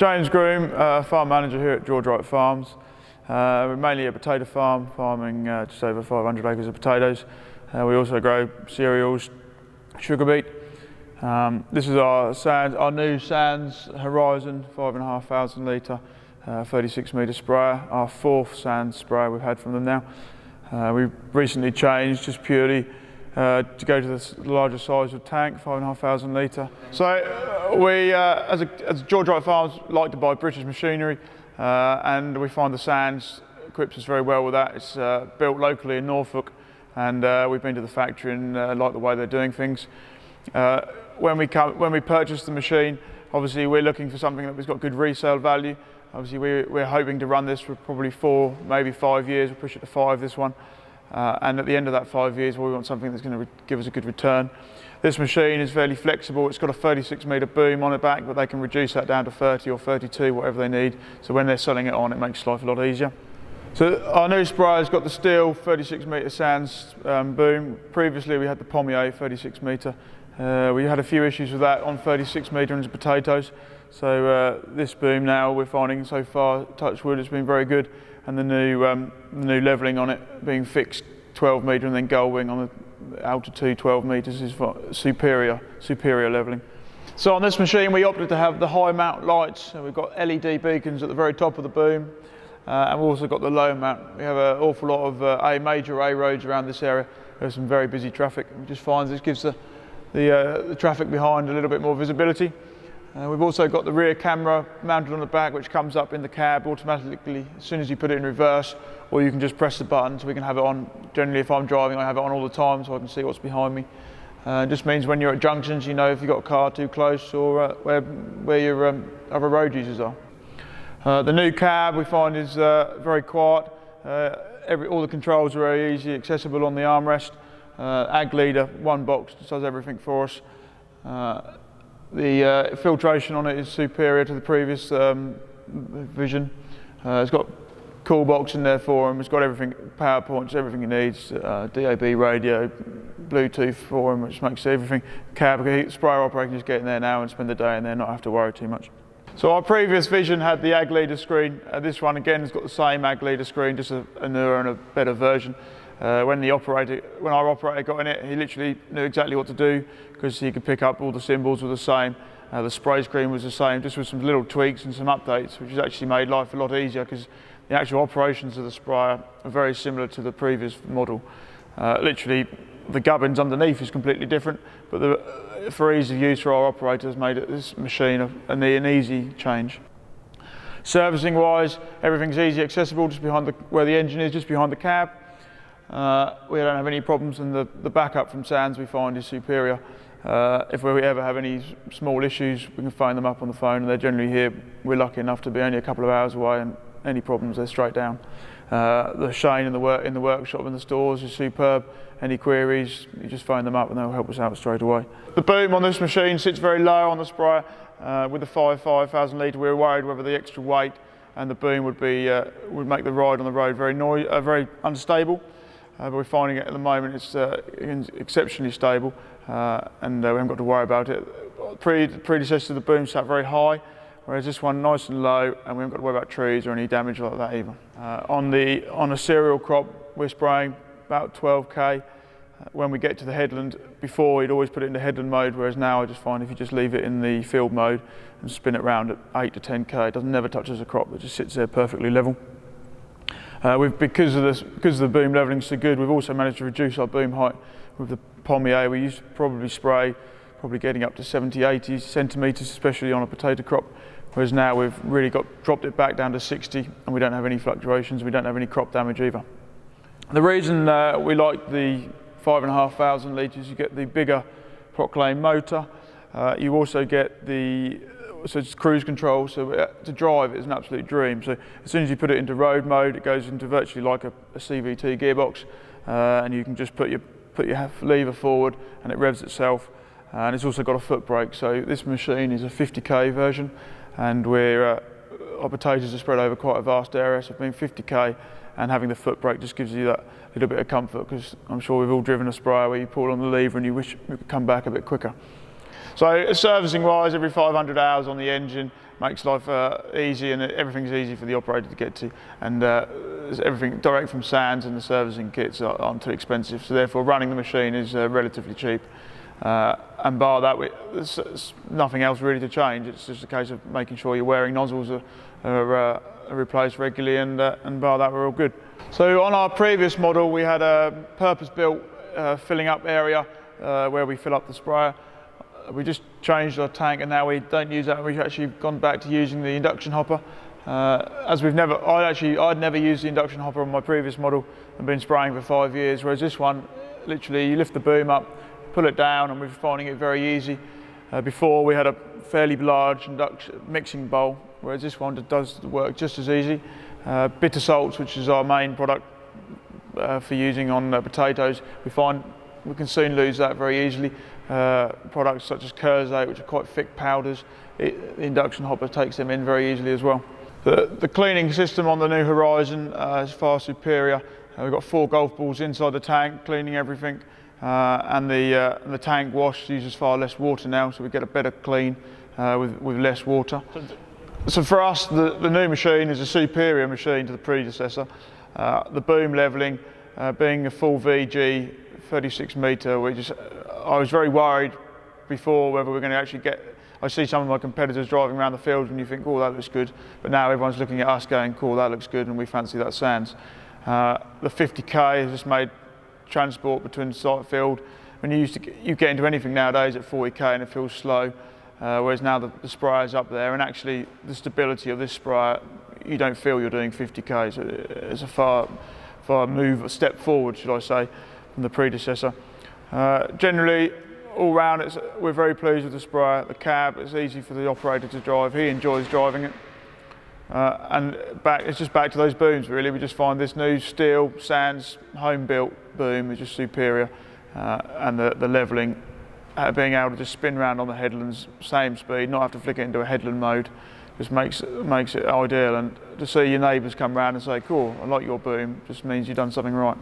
James Groom, farm manager here at George Wright Farms. We're mainly a potato farm, farming just over 500 acres of potatoes. We also grow cereals, sugar beet. This is our new Sands Horizon 5,500 litre 36 metre sprayer, our fourth Sands sprayer we've had from them now. We've recently changed just purely to go to the larger size of tank, 5,500 litre. So we, as George Wright Farms, like to buy British machinery, and we find the Sands equips us very well with that. It's built locally in Norfolk, and we've been to the factory and like the way they're doing things. When we purchase the machine, obviously we're looking for something that has got good resale value. Obviously we're hoping to run this for probably 4, maybe 5 years. We'll push it to 5 this one. And at the end of that 5 years, we want something that's going to give us a good return. This machine is fairly flexible. It's got a 36 metre boom on the back, but they can reduce that down to 30 or 32, whatever they need. So when they're selling it on, it makes life a lot easier. So our new sprayer's got the Stihl 36 metre Sands boom. Previously we had the Pommier 36 metre. We had a few issues with that on 36 metre into potatoes. So this boom now we're finding so far, touch wood, it's been very good. And the new levelling on it being fixed 12 metre and then gull wing on the altitude 12 metres is for superior levelling. So on this machine we opted to have the high mount lights. So we've got LED beacons at the very top of the boom, and we've also got the low mount. We have an awful lot of major A roads around this area. There's some very busy traffic. We just find this gives the traffic behind a little bit more visibility. We've also got the rear camera mounted on the back, which comes up in the cab automatically as soon as you put it in reverse, or you can just press the button so we can have it on. Generally, if I'm driving, I have it on all the time so I can see what's behind me. It just means when you're at junctions, you know if you've got a car too close or where your other road users are. The new cab we find is very quiet. All the controls are very easy, accessible on the armrest. Ag leader, one box, does everything for us. The filtration on it is superior to the previous Vision. It's got cool box in there for him. It's got everything, power points, everything he needs. DAB radio, Bluetooth for him, which makes everything. Cab sprayer operator can just get in there now and spend the day in there, not have to worry too much. So our previous Vision had the Ag leader screen. This one again has got the same Ag leader screen, just a newer and a better version. When our operator got in it, he literally knew exactly what to do because he could pick up all the symbols were the same. The spray screen was the same, just with some little tweaks and some updates, which has actually made life a lot easier because the actual operations of the sprayer are very similar to the previous model. Literally, the gubbins underneath is completely different, but for ease of use for our operators, made this machine an easy change. Servicing wise, everything's easy accessible, just behind where the engine is, just behind the cab. We don't have any problems, and the backup from Sands we find is superior. If we ever have any small issues, we can phone them up on the phone, and they're generally here. We're lucky enough to be only a couple of hours away, and any problems, they're straight down. The Shane in the workshop and the stores is superb. Any queries, you just phone them up and they'll help us out straight away. The boom on this machine sits very low on the sprayer. With the 5,000 litre, we were worried whether the extra weight and the boom would make the ride on the road very unstable. But we're finding it at the moment it's exceptionally stable, and we haven't got to worry about it. The predecessor to the boom sat very high, whereas this one nice and low, and we haven't got to worry about trees or any damage like that either. On a cereal crop, we're spraying about 12k. When we get to the headland, before we'd always put it into headland mode, whereas now I just find if you just leave it in the field mode and spin it around at 8 to 10k, it never touches a crop, it just sits there perfectly level. Because of the boom levelling so good, we've also managed to reduce our boom height with the Pommier. We used to probably spray getting up to 70, 80 centimetres, especially on a potato crop, whereas now we've really dropped it back down to 60, and we don't have any fluctuations, we don't have any crop damage either. The reason we like the 5,500 litres, you get the bigger Proclame motor, you also get so it's cruise control, so to drive it is an absolute dream. So as soon as you put it into road mode, it goes into virtually like a CVT gearbox, and you can just put your lever forward and it revs itself. And it's also got a foot brake, so this machine is a 50k version, and our potatoes are spread over quite a vast area, so being 50k and having the foot brake just gives you that little bit of comfort, because I'm sure we've all driven a sprayer where you pull on the lever and you wish it could come back a bit quicker. So servicing wise, every 500 hours on the engine, makes life easy, and everything's easy for the operator to get to, and everything direct from Sands, and the servicing kits aren't too expensive, so therefore running the machine is relatively cheap. And bar that, there's nothing else really to change. It's just a case of making sure your wearing nozzles are replaced regularly, and bar that, we're all good. So on our previous model, we had a purpose-built filling up area where we fill up the sprayer. We just changed our tank, and now we don't use that. We've actually gone back to using the induction hopper. As I'd never used the induction hopper on my previous model and been spraying for 5 years, whereas this one, literally, you lift the boom up, pull it down, and we're finding it very easy. Before, we had a fairly large induction mixing bowl, whereas this one does the work just as easy. Bitter salts, which is our main product for using on potatoes, we find we can soon lose that very easily. Products such as Kurzite, which are quite thick powders, the induction hopper takes them in very easily as well. The cleaning system on the new Horizon is far superior. We've got 4 golf balls inside the tank, cleaning everything. And the tank wash uses far less water now, so we get a better clean with less water. So for us, the new machine is a superior machine to the predecessor. The boom levelling, being a full VG 36 metre, I was very worried before whether we're going to actually get. I see some of my competitors driving around the field and you think, oh, that looks good, but now everyone's looking at us going, cool, that looks good, and we fancy that Sands. The 50k has just made transport between site field. When you get into anything nowadays at 40k and it feels slow, whereas now the sprayer's up there, and actually the stability of this sprayer, you don't feel you're doing 50k. So it's a step forward, should I say, from the predecessor. Generally, all round, we're very pleased with the sprayer. The cab, it's easy for the operator to drive. He enjoys driving it. And it's just back to those booms, really. We just find this new steel Sands home-built boom is just superior, and the levelling, being able to just spin around on the headlands, same speed, not have to flick it into a headland mode, just makes it ideal. And to see your neighbours come round and say, cool, I like your boom, just means you've done something right.